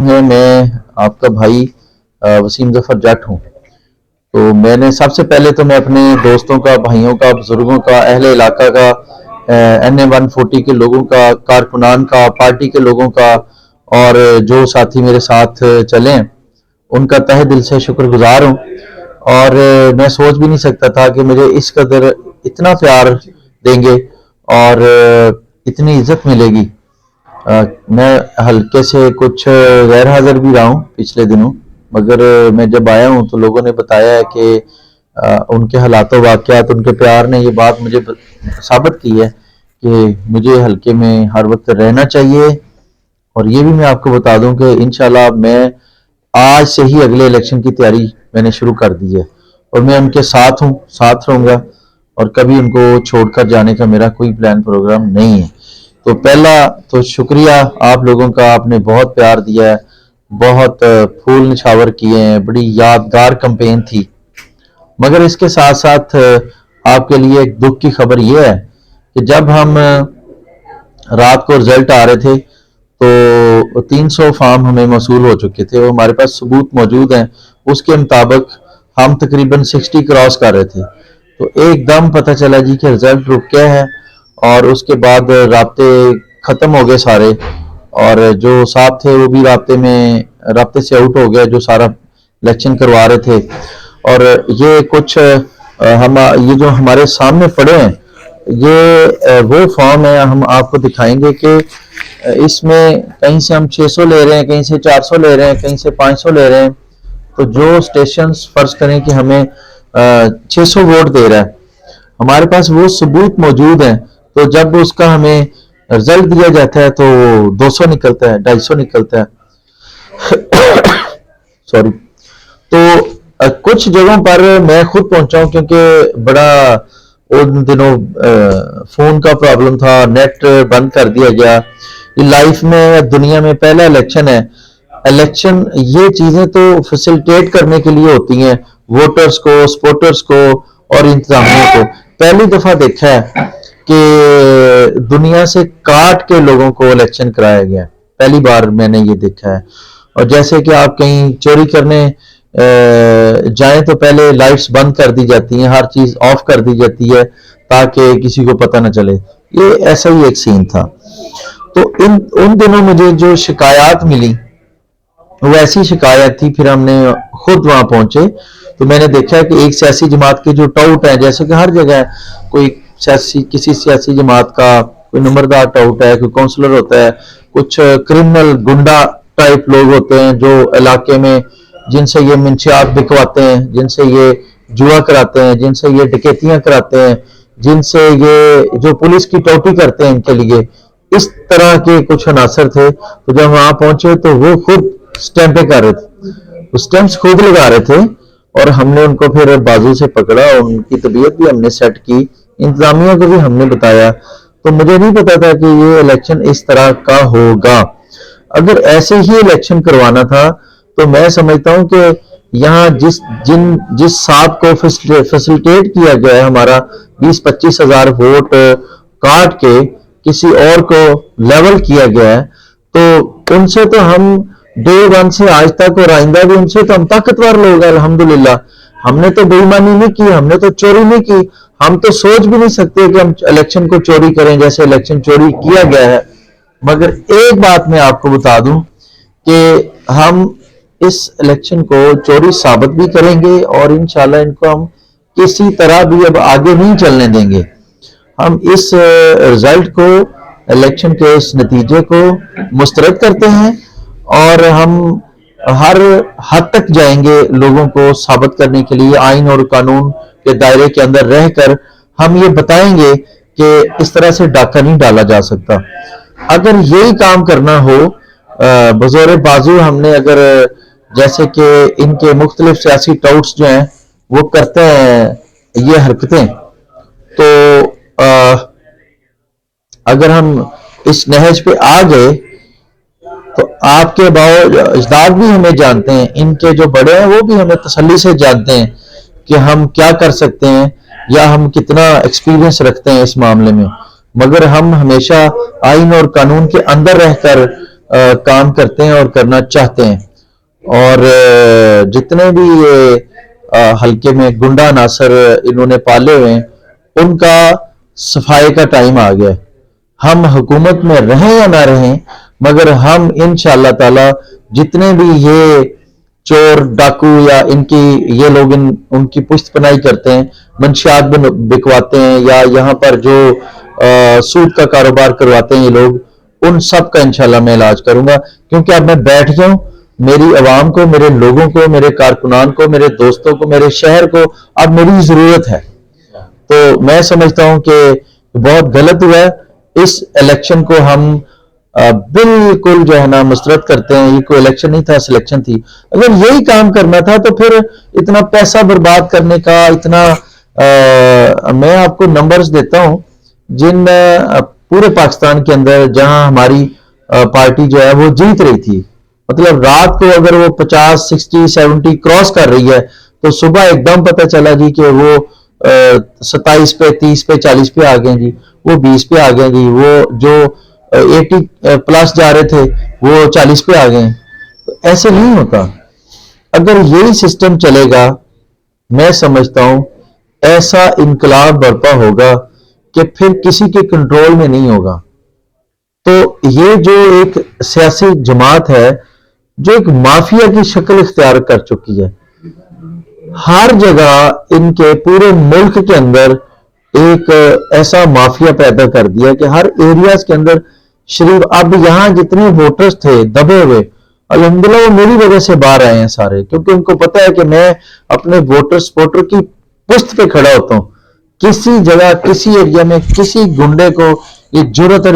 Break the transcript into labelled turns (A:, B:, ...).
A: है। मैं आपका भाई वसीम ज़फ़र जट हूँ। तो मैंने सबसे पहले तो मैं अपने दोस्तों का, भाइयों का, बुजुर्गों का, अहले इलाका का, NA 140 के लोगों का, कारकुनान का, पार्टी के लोगों का और जो साथी मेरे साथ चले हैं उनका तहे दिल से शुक्रगुजार हूँ। और मैं सोच भी नहीं सकता था कि मुझे इस कदर इतना प्यार देंगे और इतनी इज्जत मिलेगी। मैं हल्के से कुछ गैर हाजिर भी रहा हूँ पिछले दिनों, मगर मैं जब आया हूँ तो लोगों ने बताया है कि उनके हालात वाक़यात, उनके प्यार ने ये बात मुझे साबित की है कि मुझे हल्के में हर वक्त रहना चाहिए। और ये भी मैं आपको बता दूं कि इंशाल्लाह मैं आज से ही अगले इलेक्शन की तैयारी मैंने शुरू कर दी है और मैं उनके साथ हूँ, साथ रहूँगा और कभी उनको छोड़कर जाने का मेरा कोई प्लान प्रोग्राम नहीं है। तो पहला तो शुक्रिया आप लोगों का, आपने बहुत प्यार दिया है, बहुत फूल निछावर किए हैं, बड़ी यादगार कैंपेन थी। मगर इसके साथ साथ आपके लिए एक दुख की खबर यह है कि जब हम रात को रिजल्ट आ रहे थे तो 300 फॉर्म हमें मौसूल हो चुके थे, वो हमारे पास सबूत मौजूद हैं। उसके मुताबिक हम तकरीबन 60 क्रॉस कर रहे थे, तो एकदम पता चला जी कि रिजल्ट रुक गया है और उसके बाद राब्ते ख़त्म हो गए सारे, और जो साहब थे वो भी राब्ते से आउट हो गया जो सारा इलेक्शन करवा रहे थे। और ये कुछ ये जो हमारे सामने पड़े हैं ये वो फॉर्म है, हम आपको दिखाएंगे कि इसमें कहीं से हम 600 ले रहे हैं, कहीं से 400 ले रहे हैं, कहीं से 500 ले रहे हैं। तो जो स्टेशन फर्ज करें कि हमें 600 वोट दे रहा है, हमारे पास वो सबूत मौजूद हैं, तो जब उसका हमें रिजल्ट दिया जाता है तो 200 निकलता है, 250 निकलता है। सॉरी। तो कुछ जगहों पर मैं खुद पहुंचा हूं क्योंकि बड़ा उन दिनों फोन का प्रॉब्लम था, नेट बंद कर दिया गया। लाइफ में, दुनिया में पहला इलेक्शन है। इलेक्शन ये चीजें तो फैसिलिटेट करने के लिए होती हैं, वोटर्स को, सपोर्टर्स को और इंतजामिया को। पहली दफा देखा है कि दुनिया से काट के लोगों को इलेक्शन कराया गया, पहली बार मैंने ये देखा है। और जैसे कि आप कहीं चोरी करने जाएं तो पहले लाइट्स बंद कर दी जाती हैं, हर चीज ऑफ कर दी जाती है ताकि किसी को पता ना चले। ये ऐसा ही एक सीन था। तो उन दिनों मुझे जो शिकायत मिली वो ऐसी शिकायत थी, फिर हमने खुद वहां पहुंचे तो मैंने देखा कि एक सियासी जमात के जो टाउट है, जैसे कि हर जगह कोई किसी सियासी जमात का कोई नंबरदार टाउट है, कोई काउंसलर होता है, कुछ क्रिमिनल गुंडा टाइप लोग होते हैं जो इलाके में, जिनसे ये मंशियात बिकवाते हैं, जिनसे ये जुआ कराते हैं, जिनसे ये डकैतियां कराते हैं, जिनसे ये जो पुलिस की टोटी करते हैं इनके लिए, इस तरह के कुछ अनासर थे। तो जब वहां पहुंचे तो वो खुद स्टैंपें कर रहे थे, वो स्टैंप्स खुद लगा रहे थे और हमने उनको फिर बाजू से पकड़ा और उनकी तबीयत भी हमने सेट की, इंतजामिया को भी हमने बताया। तो मुझे नहीं पता था कि ये इलेक्शन इस तरह का होगा। अगर ऐसे ही इलेक्शन करवाना था तो मैं समझता हूं कि यहाँ जिस साहब को फैसिलिटेट किया गया है, हमारा 20-25 हजार वोट काट के किसी और को लेवल किया गया है, तो उनसे तो हम डे वन से आज तक और आइंदा भी उनसे तो हम ताकतवर लोग हैं अल्हम्दुलिल्लाह। हमने तो बेईमानी नहीं की, हमने तो चोरी नहीं की, हम तो सोच भी नहीं सकते कि हम इलेक्शन को चोरी करें जैसे इलेक्शन चोरी किया गया है। मगर एक बात मैं आपको बता दूं कि हम इस इलेक्शन को चोरी साबित भी करेंगे और इंशाल्लाह इनको हम किसी तरह भी अब आगे नहीं चलने देंगे। हम इस रिजल्ट को, इलेक्शन के इस नतीजे को मुस्तरद करते हैं और हम हर हद तक जाएंगे लोगों को साबित करने के लिए, आइन और कानून के दायरे के अंदर रहकर हम ये बताएंगे कि इस तरह से डाका नहीं डाला जा सकता। अगर यही काम करना हो बज़ौर बाजू, हमने अगर जैसे कि इनके मुख्तलिफ सियासी टाउट्स जो हैं वो करते हैं ये हरकतें, तो अगर हम इस नहज पे आ गए तो आपके अजदाद भी हमें जानते हैं, इनके जो बड़े हैं वो भी हमें तसल्ली से जानते हैं कि हम क्या कर सकते हैं या हम कितना एक्सपीरियंस रखते हैं इस मामले में। मगर हम हमेशा आइन और कानून के अंदर रहकर کام کرتے ہیں اور کرنا چاہتے ہیں. اور جتنے بھی یہ حلقے میں گنڈا عناصر انہوں نے پالے ہوئے ہیں ان کا صفائی کا ٹائم آ گیا ہے. ہم حکومت میں رہیں یا نہ رہیں مگر ہم انشاءاللہ تعالی جتنے بھی یہ چور ڈاکو یا ان کی یہ لوگ ان کی پشت پناہی کرتے ہیں, منشیات بکواتے ہیں یا یہاں پر جو سود کا کاروبار کرواتے ہیں یہ لوگ, ان سب کا انشاءاللہ میں علاج کروں گا. کیونکہ اب میں بیٹھ گیا ہوں, میری عوام کو, میرے لوگوں کو, میرے کارکنان کو, میرے دوستوں کو, میرے شہر کو اب میری ضرورت ہے. تو میں سمجھتا ہوں کہ بہت غلط ہوا ہے. اس الیکشن کو ہم بالکل جو ہے نا مسترد کرتے ہیں. یہ کوئی الیکشن نہیں تھا, سلیکشن تھی. اگر یہی کام کرنا تھا تو پھر اتنا پیسہ برباد کرنے کا اتنا میں آپ کو نمبرز دیتا ہوں جن پورے پاکستان کے اندر جہاں ہماری پارٹی جو ہے وہ جیت رہی تھی, مطلب رات کو اگر وہ 50 60 70 کراس کر رہی ہے تو صبح ایک دم پتہ چلا جی کہ وہ 27 پہ 30 پہ 40 پہ آ گئے جی, وہ 20 پہ آ گئے جی, وہ جو 80 پلس جا رہے تھے وہ 40 پہ آ گئے. تو ایسے نہیں ہوتا. اگر یہی سسٹم چلے گا میں سمجھتا ہوں ایسا انقلاب برپا ہوگا کہ پھر کسی کے کنٹرول میں نہیں ہوگا. تو یہ جو ایک سیاسی جماعت ہے جو ایک مافیا کی شکل اختیار کر چکی ہے, ہر جگہ ان کے پورے ملک کے اندر ایک ایسا مافیا پیدا کر دیا کہ ہر ایریاز کے اندر شریف اب یہاں جتنے ووٹرز تھے دبے ہوئے الحمدللہ وہ میری وجہ سے باہر آئے ہیں سارے, کیونکہ ان کو پتا ہے کہ میں اپنے ووٹر سپورٹر کی پشت پہ کھڑا ہوتا ہوں. کسی جگہ کسی ایریا میں کسی گنڈے کو یہ جرأت اور